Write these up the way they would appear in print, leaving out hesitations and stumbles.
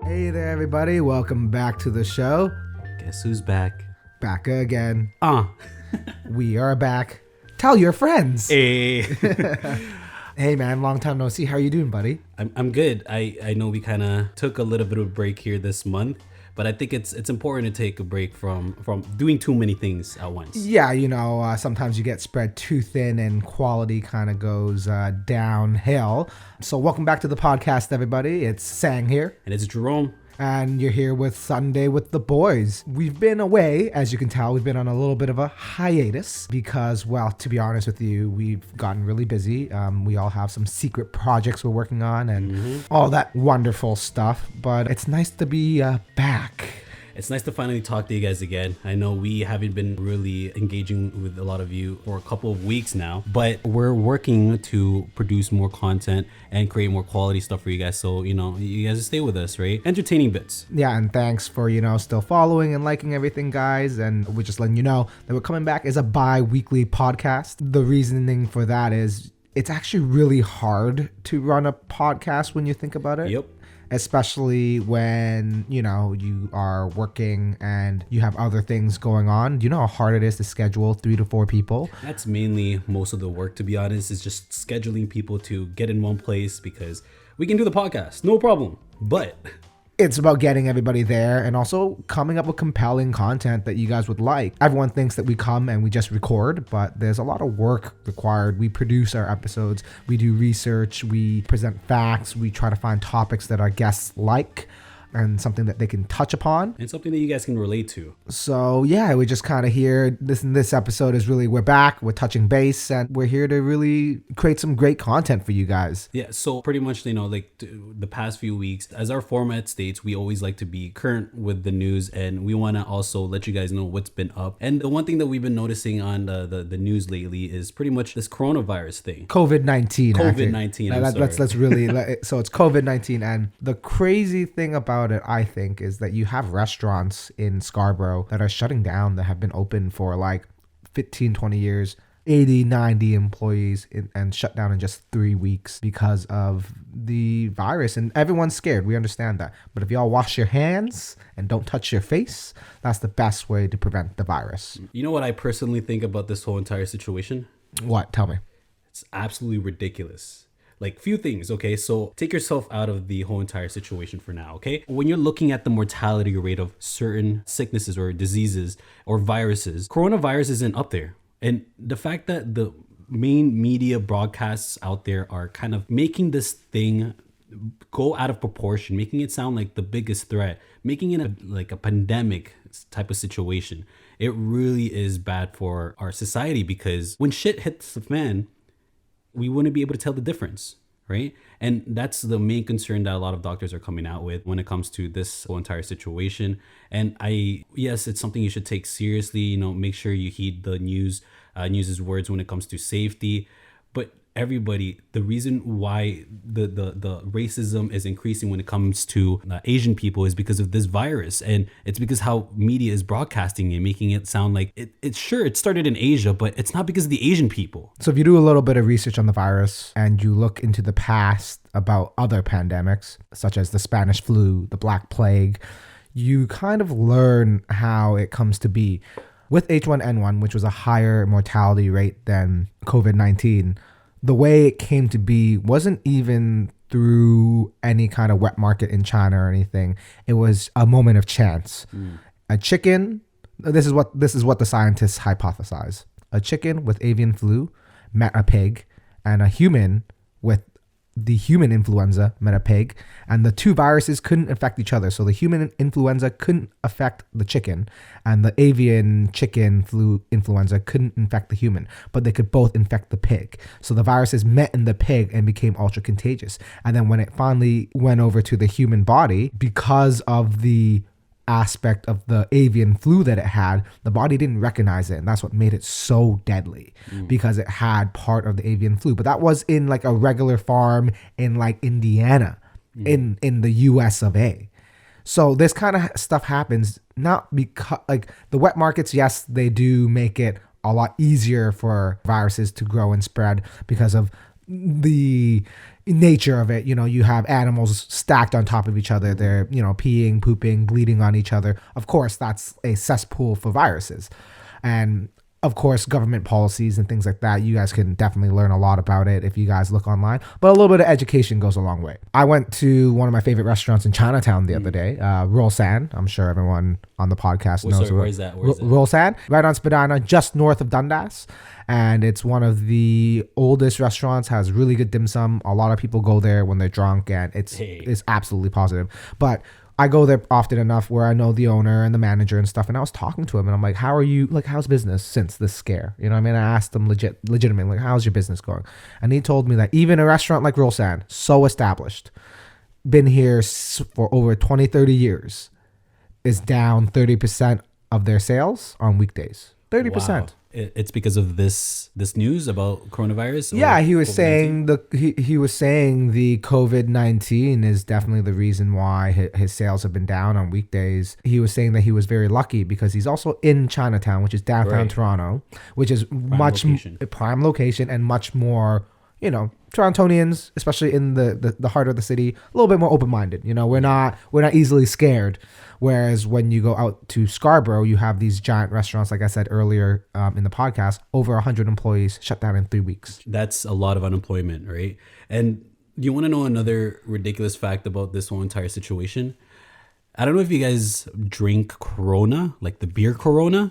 Hey there, everybody. Welcome back to the show. Guess who's back? Back again. Uh. We are back. Tell your friends. Hey. Hey, man. Long time no see. How are you doing, buddy? I'm good. I know we kind of took a little bit of a break here this month, but I think it's important to take a break from doing too many things at once. Yeah, sometimes you get spread too thin and quality kind of goes downhill. So welcome back to the podcast, everybody. It's Sang here. And it's Jerome. And you're here with Sunday with the boys. We've been away, as you can tell. We've been on a little bit of a hiatus because, well, to be honest with you, we've gotten really busy. We all have some secret projects we're working on and all that wonderful stuff. But it's nice to be back. It's nice to finally talk to you guys again. I know we haven't been really engaging with a lot of you for a couple of weeks now, but we're working to produce more content and create more quality stuff for you guys. So, you guys stay with us, right? Entertaining bits. Yeah, and thanks for, still following and liking everything, guys. And we're just letting you know that we're coming back as a bi-weekly podcast. The reasoning for that is it's actually really hard to run a podcast when you think about it. Yep. Especially when, you are working and you have other things going on. Do you know how hard it is to schedule 3 to 4 people? That's mainly most of the work, to be honest, is just scheduling people to get in one place because we can do the podcast, no problem. But it's about getting everybody there and also coming up with compelling content that you guys would like. Everyone thinks that we come and we just record, but there's a lot of work required. We produce our episodes, we do research, we present facts, we try to find topics that our guests like and something that they can touch upon. And something that you guys can relate to. So yeah, we just kind of here, this episode is really, we're back, we're touching base, and we're here to really create some great content for you guys. Yeah, so pretty much, the past few weeks, as our format states, we always like to be current with the news, and we want to also let you guys know what's been up. And the one thing that we've been noticing on the news lately is pretty much this coronavirus thing. COVID-19. COVID-19, Let's really, so it's COVID-19, and the crazy thing about it, I think, is that you have restaurants in Scarborough that are shutting down that have been open for like 15, 20 years, 80, 90 employees and shut down in just 3 weeks because of the virus. And everyone's scared. We understand that. But if y'all wash your hands and don't touch your face, that's the best way to prevent the virus. You know what I personally think about this whole entire situation? What? Tell me. It's absolutely ridiculous. Like, few things, okay? So take yourself out of the whole entire situation for now, okay? When you're looking at the mortality rate of certain sicknesses or diseases or viruses, coronavirus isn't up there. And the fact that the main media broadcasts out there are kind of making this thing go out of proportion, making it sound like the biggest threat, making it like a pandemic type of situation, it really is bad for our society because when shit hits the fan, we wouldn't be able to tell the difference, right? And that's the main concern that a lot of doctors are coming out with when it comes to this whole entire situation. And yes, it's something you should take seriously. Make sure you heed the news's words when it comes to safety. But everybody, the reason why the racism is increasing when it comes to Asian people is because of this virus, and it's because how media is broadcasting it, making it sound like it started in Asia, but it's not because of the Asian people. So if you do a little bit of research on the virus and you look into the past about other pandemics, such as the Spanish flu, the Black Plague, you kind of learn how it comes to be. With H1N1, which was a higher mortality rate than COVID-19, the way it came to be wasn't even through any kind of wet market in China or anything. It was a moment of chance. A chicken, this is what the scientists hypothesize. A chicken with avian flu met a pig, and a human with the human influenza met a pig, and the two viruses couldn't affect each other. So the human influenza couldn't affect the chicken, and the avian chicken flu influenza couldn't infect the human, but they could both infect the pig. So the viruses met in the pig and became ultra contagious. And then when it finally went over to the human body, because of the aspect of the avian flu that it had, the body didn't recognize it, and that's what made it so deadly, because it had part of the avian flu. But that was in like a regular farm in like Indiana, in the US of A. So this kind of stuff happens not because like the wet markets, yes, they do make it a lot easier for viruses to grow and spread because of the nature of it. You have animals stacked on top of each other. They're, peeing, pooping, bleeding on each other. Of course, that's a cesspool for viruses. And of course, government policies and things like that, you guys can definitely learn a lot about it if you guys look online. But a little bit of education goes a long way. I went to one of my favorite restaurants in Chinatown the other day, Roll San. I'm sure everyone on the podcast knows. Where is that? Roll San, right on Spadina, just north of Dundas. And it's one of the oldest restaurants, has really good dim sum. A lot of people go there when they're drunk, and it's absolutely positive. But I go there often enough where I know the owner and the manager and stuff. And I was talking to him and I'm like, how's business since this scare? You know what I mean? I asked him legitimately, like, how's your business going? And he told me that even a restaurant like Rosan, so established, been here for over 20, 30 years, is down 30% of their sales on weekdays. 30%. Wow. It's because of this news about coronavirus? Yeah, he was saying he was saying the COVID-19 is definitely the reason why his sales have been down on weekdays. He was saying that he was very lucky because he's also in Chinatown, which is downtown Toronto, which is prime location and much more, Torontonians, especially in the heart of the city, a little bit more open-minded. We're not easily scared. Whereas when you go out to Scarborough, you have these giant restaurants, like I said earlier in the podcast, over 100 employees shut down in 3 weeks. That's a lot of unemployment, right? And do you want to know another ridiculous fact about this whole entire situation? I don't know if you guys drink Corona, like the beer Corona,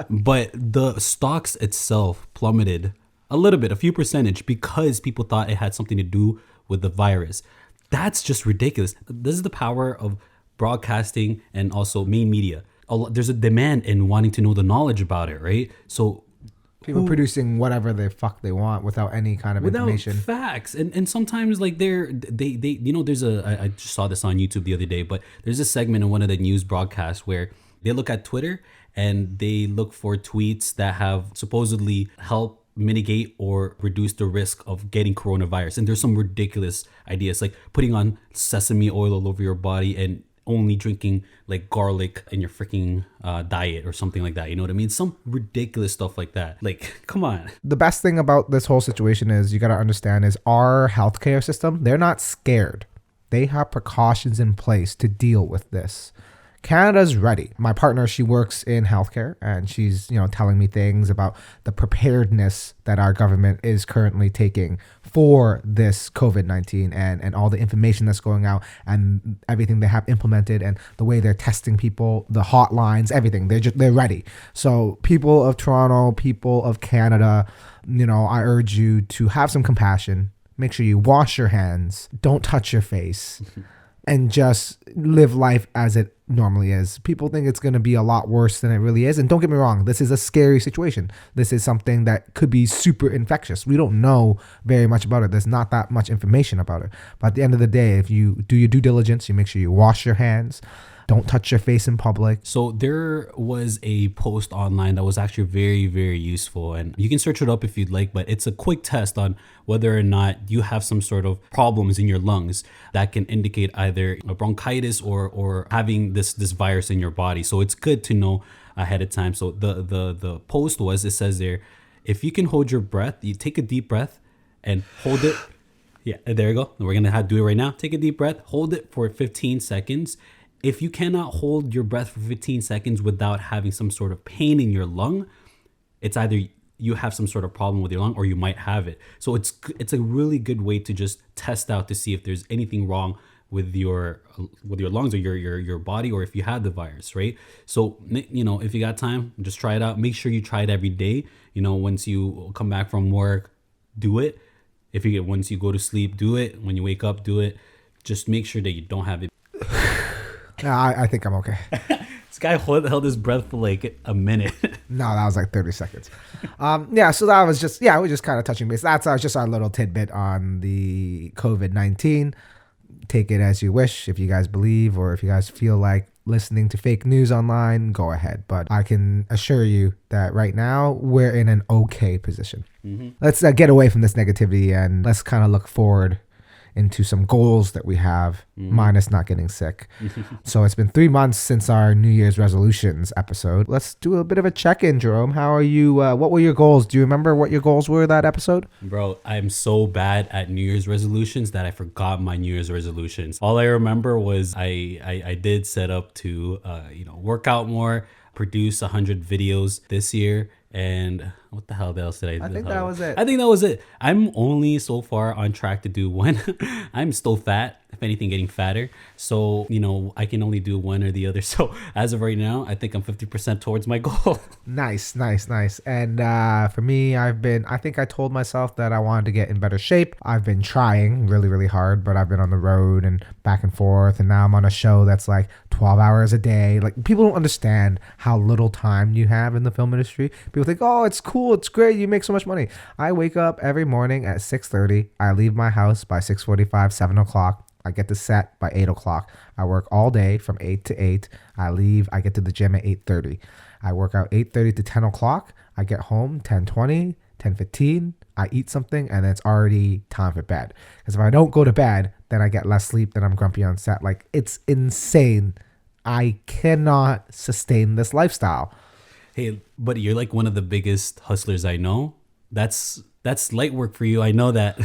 but the stocks itself plummeted a little bit, a few percentage, because people thought it had something to do with the virus. That's just ridiculous. This is the power of broadcasting and also main media. There's a demand in wanting to know the knowledge about it, right? So people producing whatever the fuck they want without any kind of information, facts, and sometimes like they there's I just saw this on YouTube the other day, but there's a segment in one of the news broadcasts where they look at Twitter and they look for tweets that have supposedly helped mitigate or reduce the risk of getting coronavirus. And there's some ridiculous ideas like putting on sesame oil all over your body and only drinking like garlic in your freaking diet or something like that. You know what I mean? Some ridiculous stuff like that. Like, come on. The best thing about this whole situation is you got to understand is our healthcare system, they're not scared. They have precautions in place to deal with this. Canada's ready. My partner, she works in healthcare and she's, telling me things about the preparedness that our government is currently taking for this COVID-19 and all the information that's going out and everything they have implemented and the way they're testing people, the hotlines, everything. They're ready. So people of Toronto, people of Canada, I urge you to have some compassion. Make sure you wash your hands. Don't touch your face. And just live life as it normally is. People think it's going to be a lot worse than it really is. And don't get me wrong, this is a scary situation. This is something that could be super infectious. We don't know very much about it. There's not that much information about it. But at the end of the day, if you do your due diligence, you make sure you wash your hands. Don't touch your face in public. So there was a post online that was actually very, very useful. And you can search it up if you'd like, but it's a quick test on whether or not you have some sort of problems in your lungs that can indicate either a bronchitis or having this virus in your body. So it's good to know ahead of time. So the post was, it says there, if you can hold your breath, you take a deep breath and hold it. Yeah, there you go. We're going to have to do it right now. Take a deep breath, hold it for 15 seconds. If you cannot hold your breath for 15 seconds without having some sort of pain in your lung, it's either you have some sort of problem with your lung or you might have it. So it's a really good way to just test out to see if there's anything wrong with your lungs or your body, or if you have the virus, right? So, if you got time, just try it out. Make sure you try it every day. Once you come back from work, do it. Once you go to sleep, do it. When you wake up, do it. Just make sure that you don't have it. I think I'm okay. This guy held his breath for like a minute. No, that was like 30 seconds. So that was just, we're just kind of touching base. That's just our little tidbit on the COVID-19. Take it as you wish. If you guys believe or if you guys feel like listening to fake news online, go ahead. But I can assure you that right now we're in an okay position. Mm-hmm. Let's get away from this negativity and let's kind of look forward into some goals that we have, minus not getting sick. So it's been 3 months since our New Year's resolutions episode. Let's do a bit of a check-in, Jerome. How are you? What were your goals? Do you remember what your goals were that episode? Bro, I'm so bad at New Year's resolutions that I forgot my New Year's resolutions. All I remember was I did set up to work out more, produce 100 videos this year, and what the hell else did I do? I think that was it. I think that was it. I'm only so far on track to do one. I'm still fat, if anything, getting fatter. So, I can only do one or the other. So as of right now, I think I'm 50% towards my goal. Nice. And for me, I think I told myself that I wanted to get in better shape. I've been trying really, really hard, but I've been on the road and back and forth. And now I'm on a show that's like 12 hours a day. Like, people don't understand how little time you have in the film industry. People think, oh, it's cool. It's great. You make so much money. I wake up every morning at 6:30. I leave my house by 6:45, 7 o'clock. I get to set by 8 o'clock. I work all day from 8 to 8. I leave. I get to the gym at 8:30. I work out 8:30 to 10 o'clock. I get home 10:20, 10:15. I eat something, and then it's already time for bed. Because if I don't go to bed, then I get less sleep, then I'm grumpy on set. Like, it's insane. I cannot sustain this lifestyle. Hey, buddy, you're like one of the biggest hustlers I know. That's light work for you. I know that.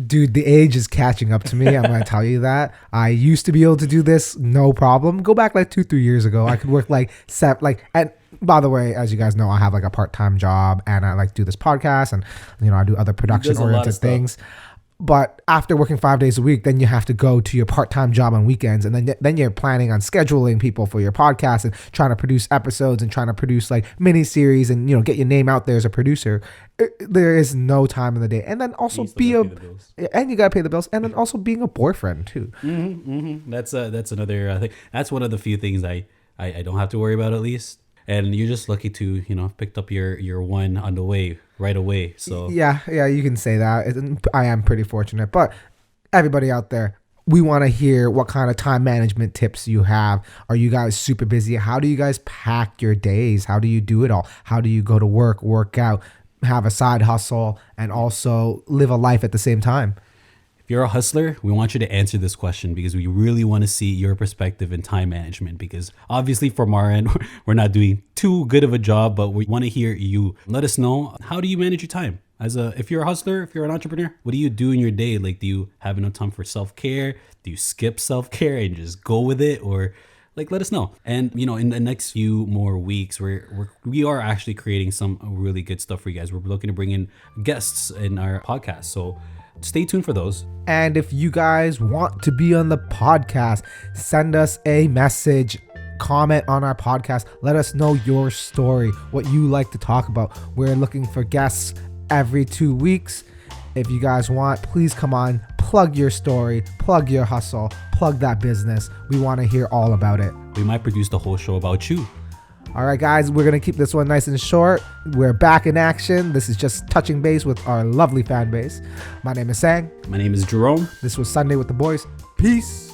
Dude, the age is catching up to me. I'm going to tell you that. I used to be able to do this no problem. Go back like 2-3 years ago. I could work and by the way, as you guys know, I have like a part-time job and I like do this podcast and, I do other production-oriented things. But after working 5 days a week, then you have to go to your part-time job on weekends. And then you're planning on scheduling people for your podcast and trying to produce episodes and trying to produce like mini-series and, get your name out there as a producer. There is no time in the day. And then also and you got to pay the bills. And then also being a boyfriend too. That's another thing. That's one of the few things I don't have to worry about, at least. And you're just lucky to, picked up your one on the way right away. So yeah, you can say that. I am pretty fortunate. But everybody out there, we want to hear what kind of time management tips you have. Are you guys super busy? How do you guys pack your days? How do you do it all? How do you go to work out, have a side hustle, and also live a life at the same time? If you're a hustler, we want you to answer this question because we really want to see your perspective in time management, because obviously from our end, we're not doing too good of a job, but we want to hear you. Let us know, how do you manage your time? If you're a hustler, if you're an entrepreneur, what do you do in your day? Like, do you have enough time for self-care? Do you skip self-care and just go with it? Or let us know. And, in the next few more weeks, we are actually creating some really good stuff for you guys. We're looking to bring in guests in our podcast. So stay tuned for those. And if you guys want to be on the podcast, send us a message, comment on our podcast. Let us know your story, what you like to talk about. We're looking for guests every 2 weeks. If you guys want, please come on, plug your story, plug your hustle, plug that business. We want to hear all about it. We might produce the whole show about you. All right, guys, we're going to keep this one nice and short. We're back in action. This is just touching base with our lovely fan base. My name is Sang. My name is Jerome. This was Sunday with the Boys. Peace.